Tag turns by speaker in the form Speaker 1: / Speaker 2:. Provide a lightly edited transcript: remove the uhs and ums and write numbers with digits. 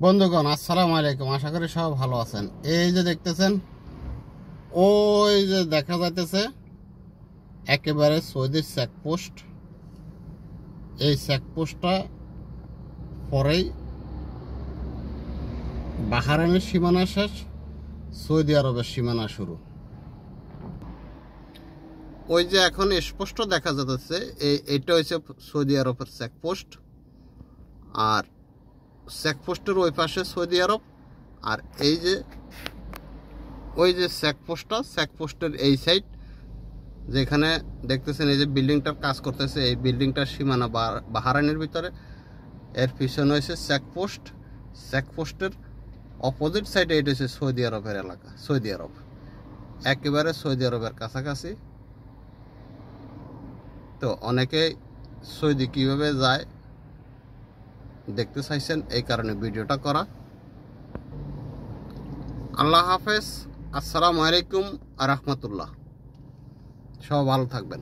Speaker 1: বন্ধুগণ আসসালামু আলাইকুম, আশা করি সব ভালো আছেন। এই যে দেখতেছেন, ওই যে দেখা যাইতেছে একেবারে সৌদির চেকপোস্ট। এই চেকপোস্টটা পরেই বাহরাইনের সীমানা শেষ, সৌদি আরবের সীমানা শুরু। ওই যে এখন স্পষ্ট দেখা যাচ্ছে এইটা হচ্ছে সৌদি আরবের চেকপোস্ট, আর চেকপোস্টের ওই পাশে সৌদি আরব, আর এই যে ওই যে চেকপোস্টের এই সাইড যেখানে দেখতেছেন এই যে বিল্ডিংটার কাজ করতেছে, এই বিল্ডিংটার সীমানা বাহরাইনের ভিতরে, এর পিছনে হয়েছে চেকপোস্ট। চেকপোস্টের অপোজিট সাইডে এটা হচ্ছে সৌদি আরবের এলাকা। সৌদি আরব একেবারে সৌদি আরবের কাছাকাছি। তো অনেকে সৌদি কীভাবে যায় দেখতে চাইছেন, এই কারণে ভিডিওটা করা। আল্লাহ হাফেজ, আসসালামু আলাইকুম আ রহমতুল্লাহ। সব ভালো থাকবেন।